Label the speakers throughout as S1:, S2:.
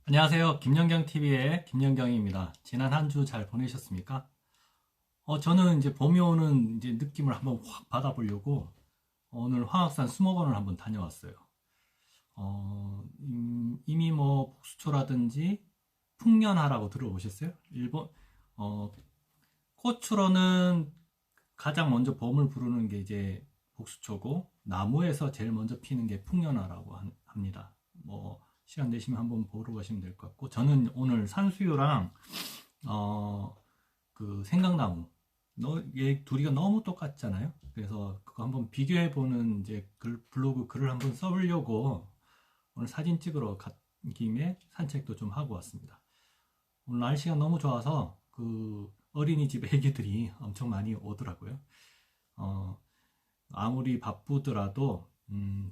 S1: 안녕하세요. 김연경TV의 김연경입니다. 지난 한 주 잘 보내셨습니까? 저는 이제 봄이 오는 이제 느낌을 한번 확 받아보려고 오늘 화학산 수목원을 한번 다녀왔어요. 이미 뭐 복수초라든지 풍년화라고 들어보셨어요? 일본, 어, 꽃으로는 가장 먼저 봄을 부르는 게 이제 복수초고, 나무에서 제일 먼저 피는 게 풍년화라고 합니다. 뭐, 시간 되시면 한번 보러 가시면 될 것 같고, 저는 오늘 산수유랑, 어, 그 생강나무, 얘 둘이가 너무 똑같잖아요? 그래서 그거 한번 비교해보는 이제 블로그 글을 한번 써보려고 오늘 사진 찍으러 간 김에 산책도 좀 하고 왔습니다. 오늘 날씨가 너무 좋아서 그 어린이집 애기들이 엄청 많이 오더라고요. 어, 아무리 바쁘더라도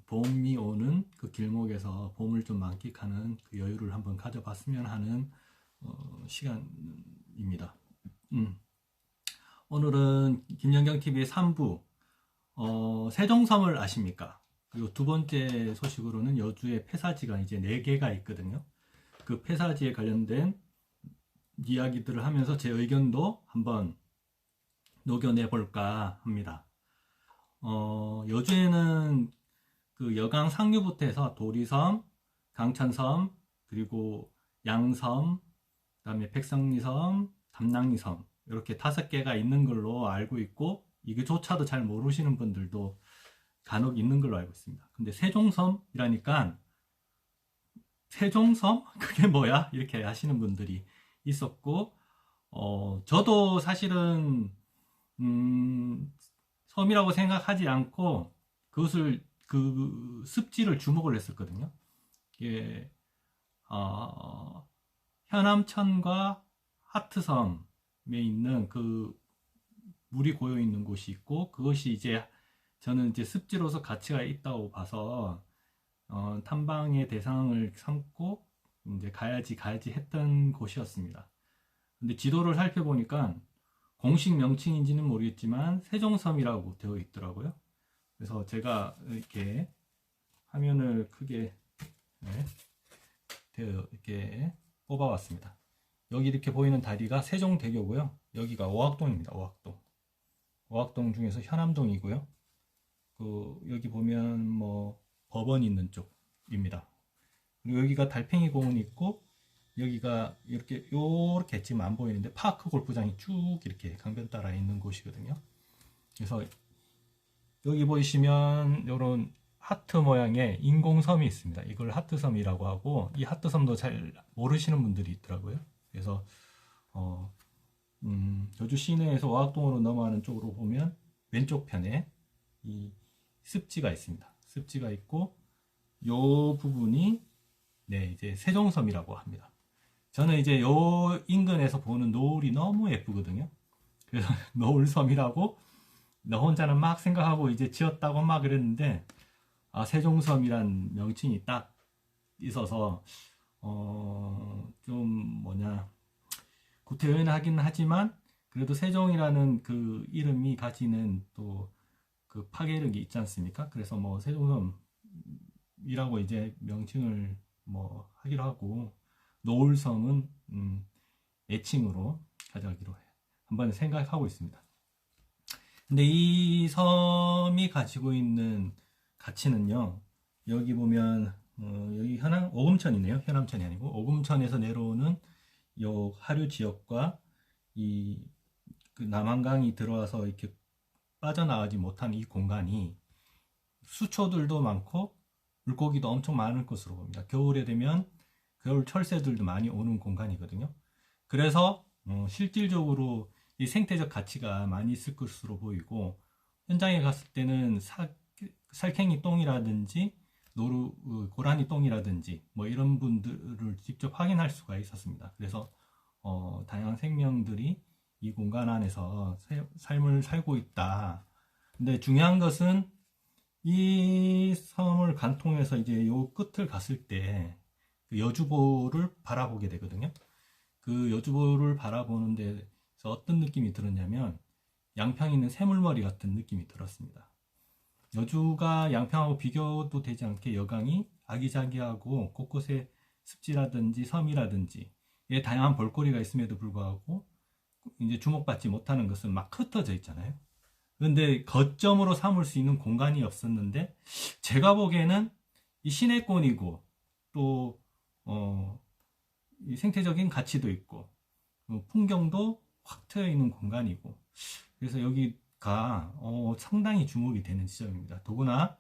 S1: 봄이 오는 그 길목에서 봄을 좀 만끽하는 그 여유를 한번 가져봤으면 하는 시간입니다. 음, 오늘은 김연경 TV의 3부 세종섬을 아십니까? 그리고 두 번째 소식으로는 여주에 폐사지가 이제 4개가 있거든요. 그 폐사지에 관련된 이야기들을 하면서 제 의견도 한번 녹여내볼까 합니다. 여주에는 그 여강 상류부터 해서 도리섬, 강천섬, 그리고 양섬, 그다음에 백성리섬, 담낭리섬 이렇게 5개가 있는 걸로 알고 있고 이게조차도 잘 모르시는 분들도 간혹 있는 걸로 알고 있습니다. 근데 세종섬이라니까 세종섬? 그게 뭐야? 이렇게 하시는 분들이 있었고 저도 사실은 섬이라고 생각하지 않고 그것을 그 습지를 주목을 했었거든요. 이게 현암천과 하트섬에 있는 그 물이 고여 있는 곳이 있고 그것이 이제 저는 이제 습지로서 가치가 있다고 봐서 탐방의 대상을 삼고 이제 가야지 했던 곳이었습니다. 근데 지도를 살펴보니까 공식 명칭인지는 모르겠지만 세종섬이라고 되어 있더라고요. 그래서 제가 이렇게 화면을 크게 네, 이렇게 뽑아왔습니다. 여기 이렇게 보이는 다리가 세종대교고요. 여기가 오학동입니다. 오학동. 오학동 중에서 현암동이고요. 여기 보면 뭐 법원 있는 쪽입니다. 그리고 여기가 달팽이 공원 있고 여기가 이렇게 지금 안 보이는데 파크 골프장이 쭉 이렇게 강변 따라 있는 곳이거든요. 그래서 여기 보이시면 이런 하트 모양의 인공섬이 있습니다. 이걸 하트섬이라고 하고 이 하트섬도 잘 모르시는 분들이 있더라고요. 그래서 여주 시내에서 오학동으로 넘어가는 쪽으로 보면 왼쪽 편에 이 습지가 있습니다. 습지가 있고 이 부분이 네, 이제 세종섬이라고 합니다. 저는 이제 요 인근에서 보는 노을이 너무 예쁘거든요. 그래서 노을섬이라고 나 혼자는 막 생각하고 이제 지었다고 막 그랬는데 세종섬이란 명칭이 딱 있어서 좀 구태연하긴 하지만 그래도 세종이라는 그 이름이 가지는 또 그 파괴력이 있지 않습니까? 그래서 뭐 세종섬이라고 이제 명칭을 뭐 하기로 하고 노을섬은 애칭으로 가져가기로 해 한번 생각하고 있습니다. 근데 이 섬이 가지고 있는 가치는요. 여기 보면 여기 오금천이네요. 현암천이 아니고 오금천에서 내려오는 요 하류 지역과 그 남한강이 들어와서 이렇게 빠져나가지 못한 이 공간이 수초들도 많고 물고기도 엄청 많을 것으로 봅니다. 겨울에 되면 겨울 철새들도 많이 오는 공간이거든요. 그래서 실질적으로 이 생태적 가치가 많이 있을 것으로 보이고 현장에 갔을 때는 살쾡이 똥이라든지 고라니 똥이라든지 뭐 이런 분들을 직접 확인할 수가 있었습니다. 그래서 다양한 생명들이 이 공간 안에서 삶을 살고 있다. 근데 중요한 것은 이 섬을 관통해서 이제 요 끝을 갔을 때 그 여주보를 바라보게 되거든요. 그 여주보를 바라보는 데서 어떤 느낌이 들었냐면 양평에 있는 새물머리 같은 느낌이 들었습니다. 여주가 양평하고 비교도 되지 않게 여강이 아기자기하고 곳곳에 습지라든지 섬이라든지 에 다양한 볼거리가 있음에도 불구하고 이제 주목받지 못하는 것은 막 흩어져 있잖아요. 그런데 거점으로 삼을 수 있는 공간이 없었는데 제가 보기에는 이 시내권이고 또 이 생태적인 가치도 있고 풍경도 확 트여 있는 공간이고 그래서 여기가 상당히 주목이 되는 지점입니다. 더구나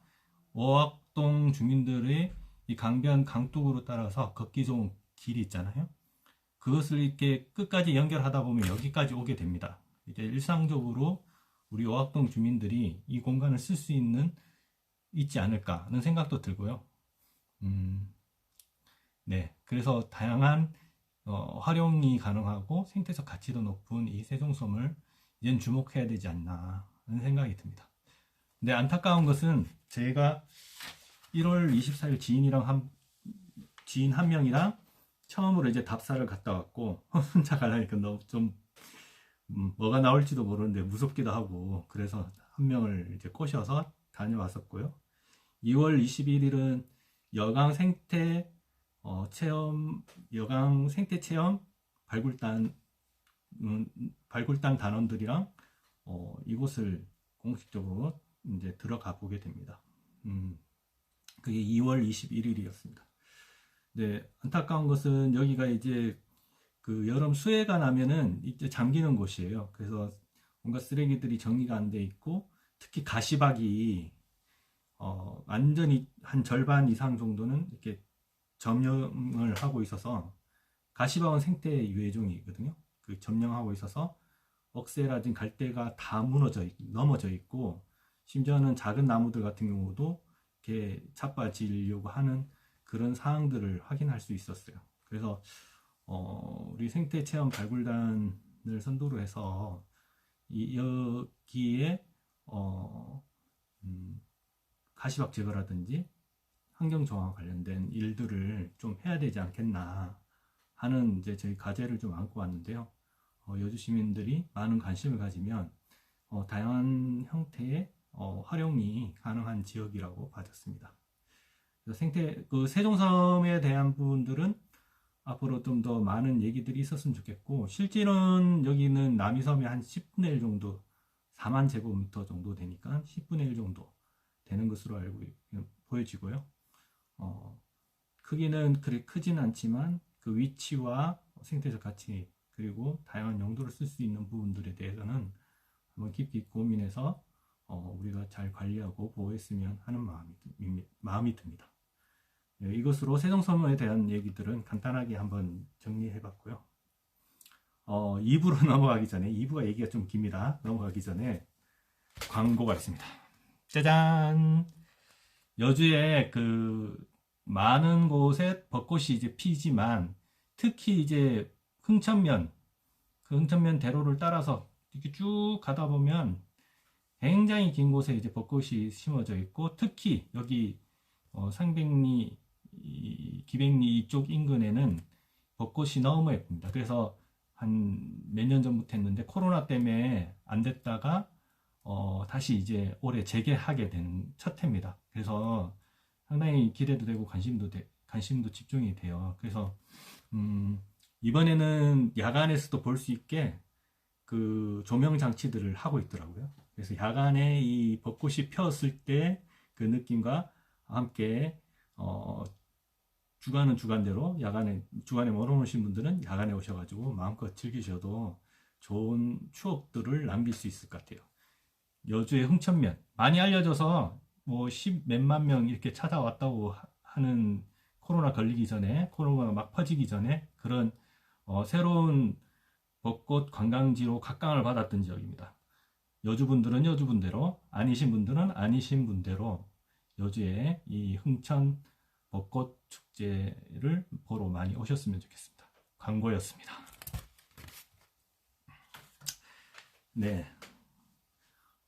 S1: 어학동 주민들의 이 강변 강둑으로 따라서 걷기 좋은 길이 있잖아요. 그것을 이렇게 끝까지 연결하다 보면 여기까지 오게 됩니다. 이제 일상적으로 우리 어학동 주민들이 이 공간을 쓸 수 있지 않을까 하는 생각도 들고요. 네, 그래서 다양한 활용이 가능하고 생태적 가치도 높은 이 세종섬을 이젠 주목해야 되지 않나 하는 생각이 듭니다. 근데 안타까운 것은 제가 1월 24일 지인 한 명이랑 처음으로 이제 답사를 갔다 왔고 혼자 가려니까 너무 좀 뭐가 나올지도 모르는데 무섭기도 하고 그래서 한 명을 이제 꼬셔서 다녀왔었고요. 2월 21일은 여강 생태 체험 발굴단 단원들이랑 이곳을 공식적으로 이제 들어가 보게 됩니다. 그게 2월 21일이었습니다. 네, 안타까운 것은 여기가 이제 그 여름 수해가 나면은 이제 잠기는 곳이에요. 그래서 뭔가 쓰레기들이 정리가 안 돼 있고 특히 가시박이 완전히 한 절반 이상 정도는 이렇게 점령을 하고 있어서 가시박은 생태 유해종이거든요. 그 점령하고 있어서 억새라든 갈대가 다 넘어져 있고 심지어는 작은 나무들 같은 경우도 이렇게 자빠지려고 하는 그런 사항들을 확인할 수 있었어요. 그래서 우리 생태체험 발굴단을 선도로 해서 여기에 가시박 제거라든지 환경정화 관련된 일들을 좀 해야 되지 않겠나 하는 이제 저희 과제를 좀 안고 왔는데요. 여주 시민들이 많은 관심을 가지면 다양한 형태의 활용이 가능한 지역이라고 봐졌습니다. 세종섬에 대한 부분들은 앞으로 좀 더 많은 얘기들이 있었으면 좋겠고, 실제로는 여기는 남이섬이 한 10분의 1 정도, 4만 제곱미터 정도 되니까 10분의 1 정도 되는 것으로 보여지고요. 크기는 그리 크진 않지만 그 위치와 생태적 가치 그리고 다양한 용도를 쓸 수 있는 부분들에 대해서는 한번 깊이 고민해서 우리가 잘 관리하고 보호했으면 하는 마음이 듭니다. 네, 이것으로 세종섬에 대한 얘기들은 간단하게 한번 정리해 봤고요. 2부로 넘어가기 전에 2부가 얘기가 좀 깁니다. 넘어가기 전에 광고가 있습니다. 짜잔! 여주에 그 많은 곳에 벚꽃이 이제 피지만 특히 이제 흥천면 대로를 따라서 이렇게 쭉 가다 보면 굉장히 긴 곳에 이제 벚꽃이 심어져 있고 특히 여기 상백리, 기백리 이쪽 인근에는 벚꽃이 너무 예쁩니다. 그래서 한 몇 년 전부터 했는데 코로나 때문에 안 됐다가 다시 이제 올해 재개하게 된 첫 해입니다. 그래서 상당히 기대도 되고 관심도 집중이 돼요. 그래서 이번에는 야간에서도 볼 수 있게 그 조명 장치들을 하고 있더라고요. 그래서 야간에 이 벚꽃이 폈을 때 그 느낌과 함께 주간은 주간대로 주간에 멀어오신 분들은 야간에 오셔가지고 마음껏 즐기셔도 좋은 추억들을 남길 수 있을 것 같아요. 여주의 흥천면 많이 알려져서 뭐 10몇만 명 이렇게 찾아왔다고 하는 코로나가 막 퍼지기 전에 그런 새로운 벚꽃 관광지로 각광을 받았던 지역입니다. 여주분들은 여주분대로, 아니신 분들은 아니신 분대로 여주에 이 흥천 벚꽃 축제를 보러 많이 오셨으면 좋겠습니다. 광고였습니다. 네.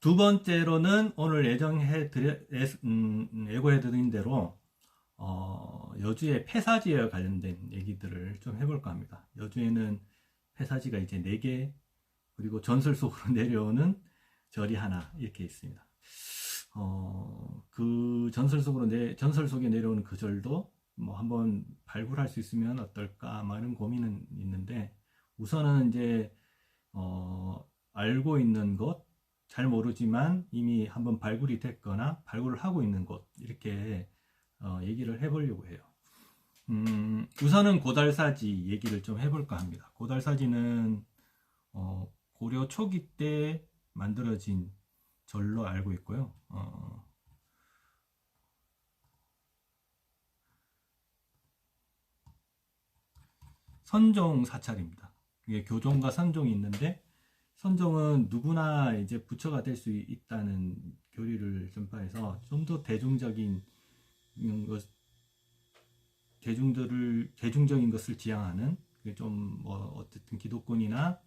S1: 두 번째로는 오늘 예고해드린 대로 여주의 폐사지에 관련된 얘기들을 좀 해볼까 합니다. 여주에는 폐사지가 이제 4개 그리고 전설 속으로 내려오는 절이 하나 이렇게 있습니다. 그 전설 속에 내려오는 그 절도 뭐 한번 발굴할 수 있으면 어떨까 막 이런 고민은 있는데, 우선은 이제 알고 있는 곳, 잘 모르지만 이미 한번 발굴이 됐거나 발굴을 하고 있는 곳, 이렇게 얘기를 해보려고 해요. 우선은 고달사지 얘기를 좀 해볼까 합니다. 고달사지는 고려 초기 때 만들어진 절로 알고 있고요. 선종 사찰입니다. 이게 교종과 선종이 있는데, 선종은 누구나 이제 부처가 될 수 있다는 교리를 전파해서 좀 더 대중적인 것, 대중적인 것을 지향하는, 좀 뭐 어쨌든 기독권이나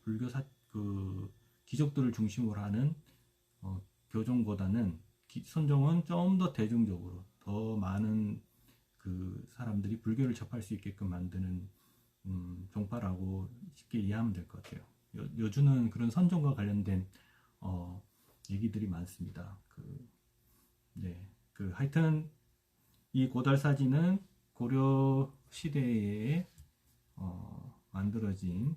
S1: 불교사 그 귀족들을 중심으로 하는 교종보다는 선종은 좀 더 대중적으로 더 많은 그 사람들이 불교를 접할 수 있게끔 만드는 종파라고 쉽게 이해하면 될 것 같아요. 요즘은 그런 선종과 관련된 얘기들이 많습니다. 하여튼 이 고달사지는 고려 시대에 만들어진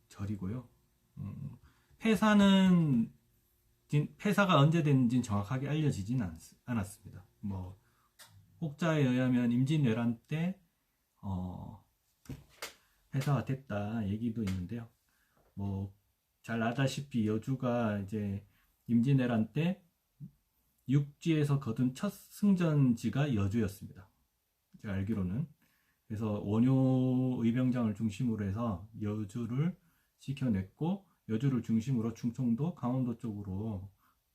S1: 절이고요. 폐사가 언제 됐는지는 정확하게 알려지진 않았습니다. 뭐 혹자에 의하면 임진왜란 때 폐사가 됐다 얘기도 있는데요. 뭐 잘 아다시피 여주가 이제 임진왜란 때 육지에서 거둔 첫 승전지가 여주였습니다. 제가 알기로는. 그래서 원효 의병장을 중심으로 해서 여주를 지켜냈고, 여주를 중심으로 충청도, 강원도 쪽으로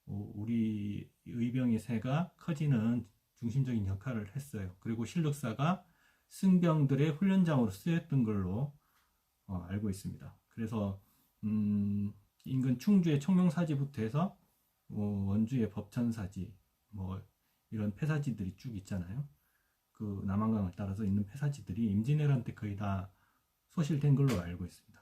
S1: 우리 의병의 세가 커지는 중심적인 역할을 했어요. 그리고 신력사가 승병들의 훈련장으로 쓰였던 걸로 알고 있습니다. 그래서 인근 충주의 청룡사지부터 해서 원주의 법천사지, 뭐 이런 폐사지들이 쭉 있잖아요. 그 남한강을 따라서 있는 폐사지들이 임진왜란 때 거의 다 소실된 걸로 알고 있습니다.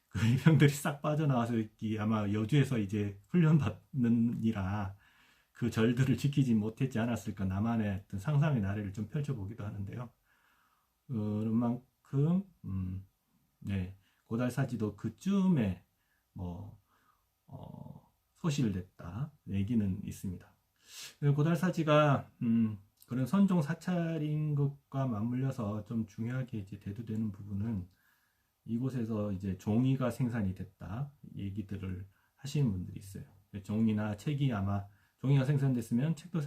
S1: 그 의병들이 싹 빠져나와서 아마 여주에서 이제 훈련받느니라 그 절들을 지키지 못했지 않았을까, 나만의 어떤 상상의 나래를 좀 펼쳐보기도 하는데요. 그런 만큼 고달사지도 그쯤에 뭐 소실됐다 얘기는 있습니다. 고달사지가 그런 선종 사찰인 것과 맞물려서 좀 중요하게 이제 대두되는 부분은, 이곳에서 이제 종이가 생산이 됐다 얘기들을 하시는 분들이 있어요. 종이나 책이 아마 종이가 생산됐으면 책도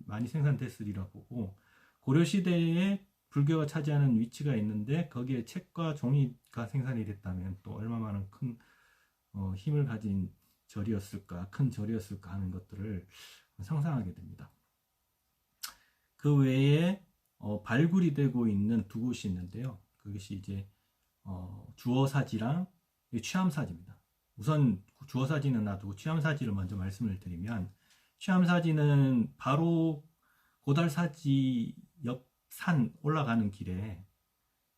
S1: 많이 생산됐으리라 보고, 고려 시대에 불교가 차지하는 위치가 있는데 거기에 책과 종이가 생산이 됐다면 또 얼마나 큰 힘을 가진 절이었을까, 큰 절이었을까 하는 것들을 상상하게 됩니다. 그 외에 발굴이 되고 있는 두 곳이 있는데요. 그것이 이제 주어사지랑 취암사지입니다. 우선 주어사지는 놔두고 취암사지를 먼저 말씀을 드리면, 취암사지는 바로 고달사지 옆 산 올라가는 길에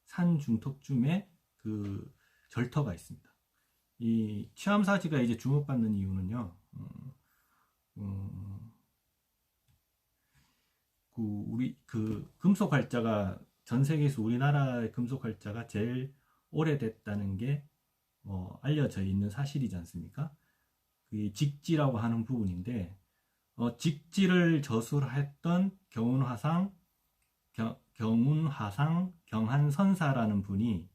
S1: 산 중턱쯤에 그 절터가 있습니다. 이 취암사지가 이제 주목받는 이유는요, 우리 그 금속 활자가 전 세계에서 우리나라의 금속 활자가 제일 오래됐다는 게 알려져 있는 사실이지 않습니까? 그 직지라고 하는 부분인데, 직지를 저술했던 경운화상 경한선사라는 분이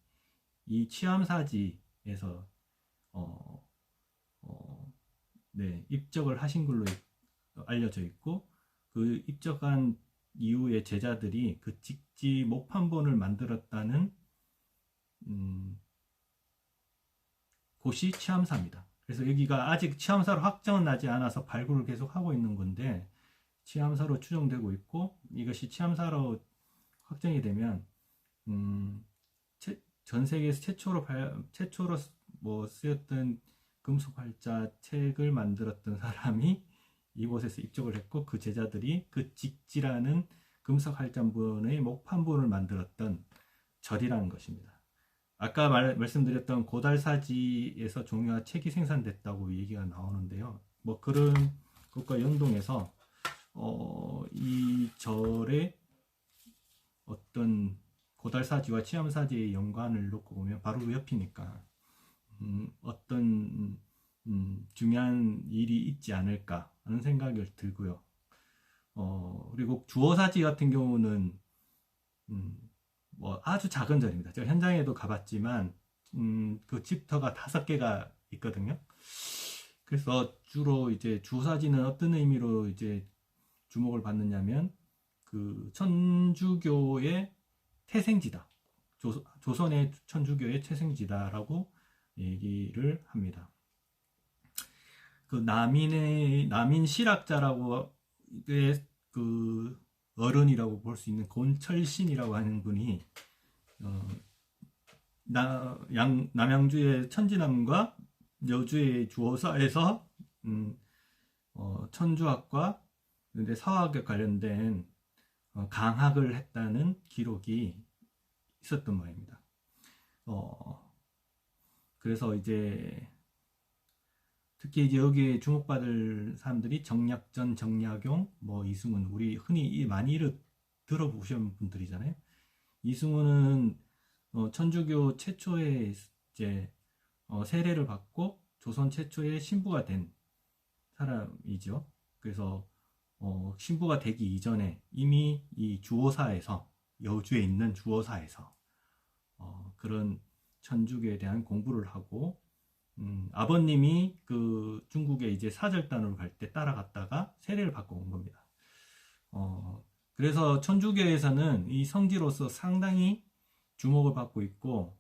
S1: 이 취암사지에서 입적을 하신 걸로 알려져 있고, 그 입적한 이후에 제자들이 그 직지 목판본을 만들었다는 곳이 취암사입니다. 그래서 여기가 아직 취암사로 확정은 나지 않아서 발굴을 계속 하고 있는 건데, 취암사로 추정되고 있고, 이것이 취암사로 확정이 되면 전 세계에서 최초로 뭐 쓰였던 금속활자 책을 만들었던 사람이 이곳에서 입적을 했고, 그 제자들이 그 직지라는 금속활자본의 목판본을 만들었던 절이라는 것입니다. 아까 말씀드렸던 고달사지에서 종이와 책이 생산됐다고 얘기가 나오는데요. 뭐 그런 것과 연동해서 이 절의 어떤 고달사지와 치암사지의 연관을 놓고 보면 바로 그 옆이니까 어떤 중요한 일이 있지 않을까 하는 생각이 들고요. 그리고 주어사지 같은 경우는 뭐 아주 작은 절입니다. 제가 현장에도 가봤지만 그 집터가 5개가 있거든요. 그래서 주로 이제 주어사지는 어떤 의미로 이제 주목을 받느냐면 그 천주교의 태생지다. 조선의 천주교의 태생지다라고 얘기를 합니다. 그 남인 실학자라고 그 어른이라고 볼 수 있는 곤철신이라고 하는 분이 남양주의 천진암과 여주의 주호사에서 천주학과 사학에 관련된 강학을 했다는 기록이 있었던 모양입니다. 그래서 이제 특히 이제 여기에 주목받을 사람들이 정약전, 정약용, 뭐 이승훈, 우리 흔히 많이 들어보신 분들이잖아요. 이승훈은 천주교 최초의 이제 세례를 받고 조선 최초의 신부가 된 사람이죠. 그래서 신부가 되기 이전에 이미 이 주호사에서, 여주에 있는 주호사에서 그런 천주교에 대한 공부를 하고 아버님이 그 중국에 이제 사절단으로 갈 때 따라갔다가 세례를 받고 온 겁니다. 그래서 천주교에서는 이 성지로서 상당히 주목을 받고 있고,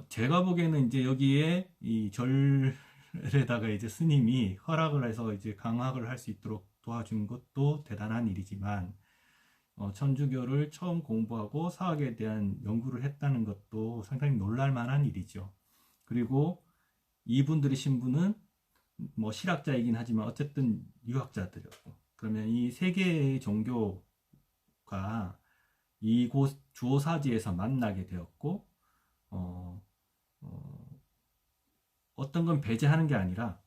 S1: 제가 보기에는 이제 여기에 이 절에다가 이제 스님이 허락을 해서 이제 강학을 할 수 있도록 도와준 것도 대단한 일이지만, 천주교를 처음 공부하고 사학에 대한 연구를 했다는 것도 상당히 놀랄만한 일이죠. 그리고 이분들의 신부는 뭐 실학자이긴 하지만 어쨌든 유학자들이었고, 그러면 이 세 개의 종교가 이곳 주호사지에서 만나게 되었고, 어떤 건 배제하는 게 아니라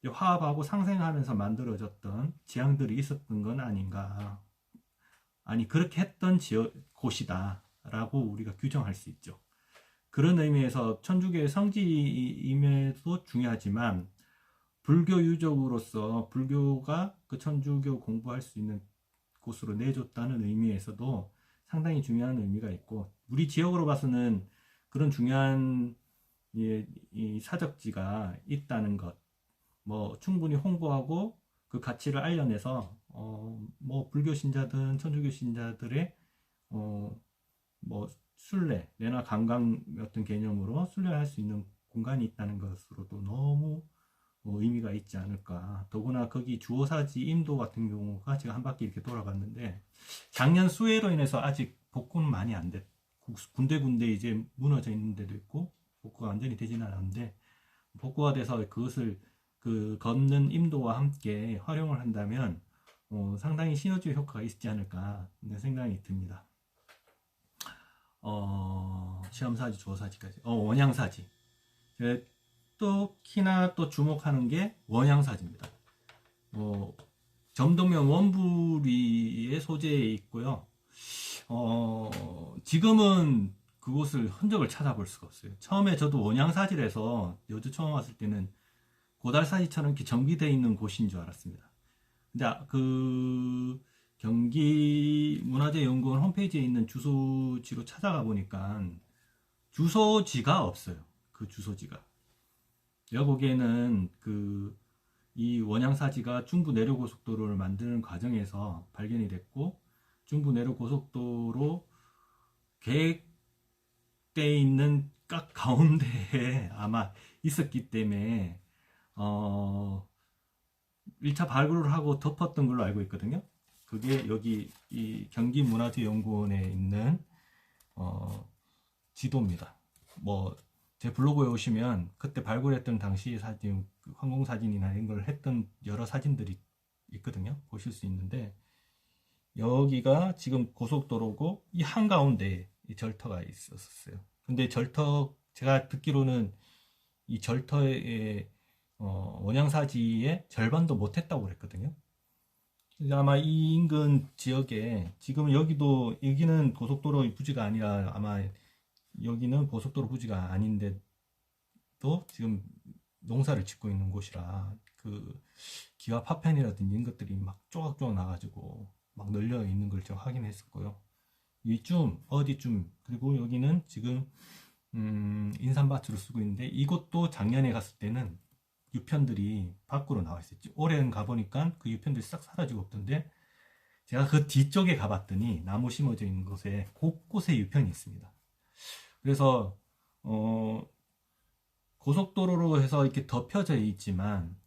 S1: 화합하고 상생하면서 만들어졌던 지향들이 있었던 건 아닌가, 아니 그렇게 했던 곳이다 라고 우리가 규정할 수 있죠. 그런 의미에서 천주교의 성지임에도 중요하지만 불교 유적으로서 불교가 그 천주교 공부할 수 있는 곳으로 내줬다는 의미에서도 상당히 중요한 의미가 있고, 우리 지역으로 봐서는 그런 중요한 이 사적지가 있다는 것, 뭐 충분히 홍보하고 그 가치를 알려내서 뭐 불교 신자든 천주교 신자들의 뭐 순례 내나 관광 같은 개념으로 순례할 수 있는 공간이 있다는 것으로도 너무 의미가 있지 않을까. 더구나 거기 주호사지 임도 같은 경우가 제가 한 바퀴 이렇게 돌아봤는데 작년 수해로 인해서 아직 복구는 많이 안 됐. 군데군데 이제 무너져 있는 데도 있고 복구가 완전히 되지는 않았는데, 복구가 돼서 그것을 그 걷는 임도와 함께 활용을 한다면 상당히 시너지 효과가 있지 않을까 하는 생각이 듭니다. 시험사지, 주호사지까지. 원양사지. 또 키나 또 주목하는 게 원양사지입니다. 점동면 원부리의 소재에 있고요. 지금은 그곳을 흔적을 찾아볼 수가 없어요. 처음에 저도 원양사지에서 여주 처음 왔을 때는 고달사지처럼 이렇게 정비되어 있는 곳인 줄 알았습니다. 근데 그 경기문화재연구원 홈페이지에 있는 주소지로 찾아가 보니까 주소지가 없어요. 그 주소지가. 제가 보기에는 이 원양사지가 중부 내륙고속도로를 만드는 과정에서 발견이 됐고, 중부 내륙고속도로 계획되어 있는 각 가운데에 아마 있었기 때문에 1차 발굴을 하고 덮었던 걸로 알고 있거든요. 그게 여기 이 경기문화재연구원에 있는 지도입니다. 뭐 제 블로그에 오시면 그때 발굴했던 당시 사진, 항공사진이나 이런 걸 했던 여러 사진들이 있거든요. 보실 수 있는데, 여기가 지금 고속도로고 이 한가운데에 이 절터가 있었어요. 근데 절터, 제가 듣기로는 이 절터의 원양사지의 절반도 못했다고 그랬거든요. 아마 이 인근 지역에 지금 여기는 고속도로 부지가 아니라 아마 여기는 고속도로 부지가 아닌데도 지금 농사를 짓고 있는 곳이라 그 기아 파편이라든지 이런 것들이 막 쪼각쪼각 나가지고 막 널려 있는 걸 제가 확인했었고요. 이쯤 어디쯤 그리고 여기는 지금 인삼밭으로 쓰고 있는데 이곳도 작년에 갔을 때는 유편들이 밖으로 나와 있었지. 올해는 가보니까 그 유편들이 싹 사라지고 없던데 제가 그 뒤쪽에 가봤더니 나무 심어져 있는 곳에 곳곳에 유편이 있습니다. 그래서 고속도로로 해서 이렇게 덮여져 있지만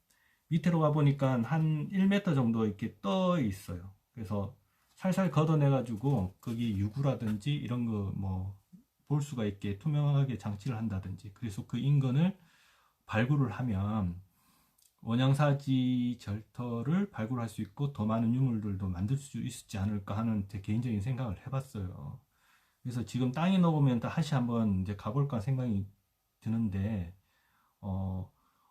S1: 밑으로 가보니까 한 1m 정도 이렇게 떠 있어요. 그래서 살살 걷어내가지고 거기 유구라든지 이런 거 뭐 볼 수가 있게 투명하게 장치를 한다든지 그래서 그 인근을 발굴을 하면 원양사지 절터를 발굴할 수 있고 더 많은 유물들도 만들 수 있지 않을까 하는 제 개인적인 생각을 해봤어요. 그래서 지금 땅이 녹으면 다시 한번 이제 가볼까 생각이 드는데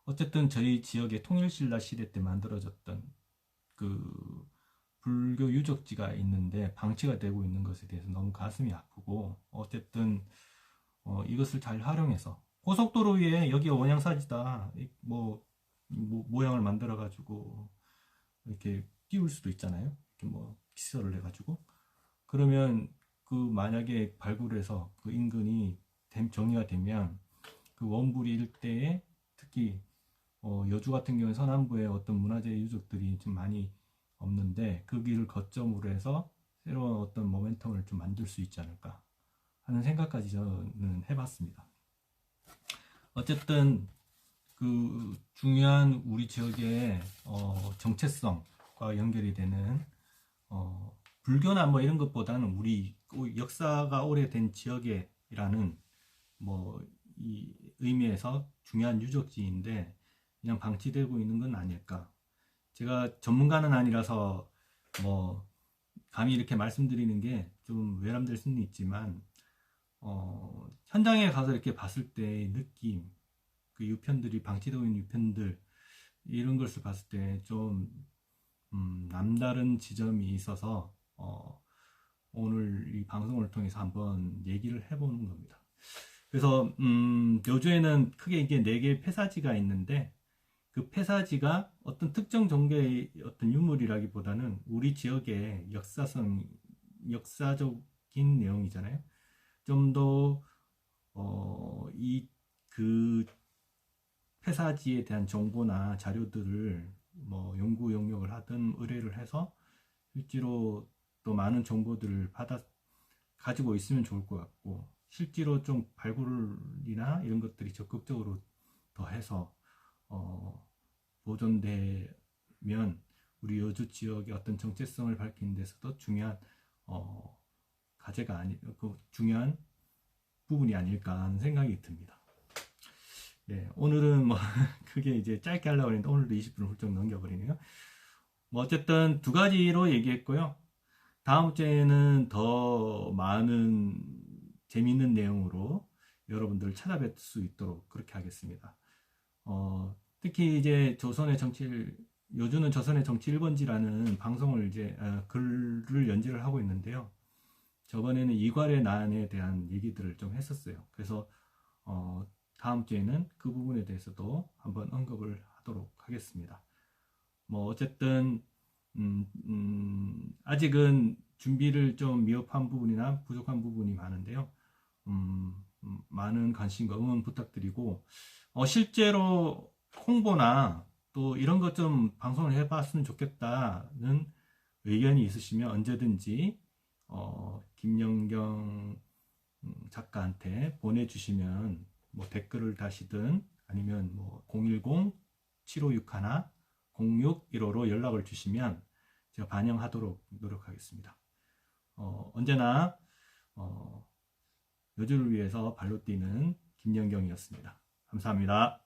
S1: 어쨌든 저희 지역의 통일신라 시대 때 만들어졌던 그 불교 유적지가 있는데 방치가 되고 있는 것에 대해서 너무 가슴이 아프고 어쨌든 이것을 잘 활용해서 고속도로 위에 여기가 원양사지다 모양을 만들어 가지고 이렇게 띄울 수도 있잖아요. 이렇게 뭐 기설을 해가지고 그러면 그 만약에 발굴해서 그 인근이 정리가 되면 그 원부리 일대에 특히 여주 같은 경우는 서남부에 어떤 문화재 유적들이 좀 많이 없는데 그 길을 거점으로 해서 새로운 어떤 모멘텀을 좀 만들 수 있지 않을까 하는 생각까지 저는 해봤습니다. 어쨌든 그 중요한 우리 지역의 정체성과 연결이 되는 불교나 뭐 이런 것보다는 우리 역사가 오래된 지역이라는 뭐 이 의미에서 중요한 유적지인데 그냥 방치되고 있는 건 아닐까. 제가 전문가는 아니라서 뭐 감히 이렇게 말씀드리는 게 좀 외람될 수는 있지만 현장에 가서 이렇게 봤을 때의 느낌, 그 유편들이 방치되고 있는 유편들 이런 것을 봤을 때 좀 남다른 지점이 있어서 오늘 이 방송을 통해서 한번 얘기를 해보는 겁니다. 그래서 여주에는 크게 이게 4개의 폐사지가 있는데 그 폐사지가 어떤 특정 종교의 어떤 유물이라기보다는 우리 지역의 역사적인 내용이잖아요. 좀 더 이 그 폐사지에 대한 정보나 자료들을 뭐 연구 용역을 하든 의뢰를 해서 실제로 또 많은 정보들을 가지고 있으면 좋을 것 같고 실제로 좀 발굴이나 이런 것들이 적극적으로 더 해서 보존되면 우리 여주 지역의 어떤 정체성을 밝히는 데서도 중요한 중요한 부분이 아닐까 하는 생각이 듭니다. 네, 오늘은 뭐 그게 이제 짧게 하려고 했는데 오늘도 20분을 훌쩍 넘겨버리네요. 뭐 어쨌든 2가지로 얘기했고요. 다음 주에는 더 많은 재미있는 내용으로 여러분들을 찾아뵐 수 있도록 그렇게 하겠습니다. 특히 이제 요즘은 조선의 정치 1번지라는 방송을 이제 글을 연재를 하고 있는데요. 저번에는 이괄의 난에 대한 얘기들을 좀 했었어요. 그래서 다음 주에는 그 부분에 대해서도 한번 언급을 하도록 하겠습니다. 뭐 어쨌든 아직은 준비를 좀 미흡한 부분이나 부족한 부분이 많은데요. 많은 관심과 응원 부탁드리고 실제로 홍보나 또 이런 것 좀 방송을 해봤으면 좋겠다는 의견이 있으시면 언제든지 김연경 작가한테 보내주시면 뭐 댓글을 다시든 아니면 뭐 010-7561-0615로 연락을 주시면 제가 반영하도록 노력하겠습니다. 언제나 여주를 위해서 발로 뛰는 김연경이었습니다. 감사합니다.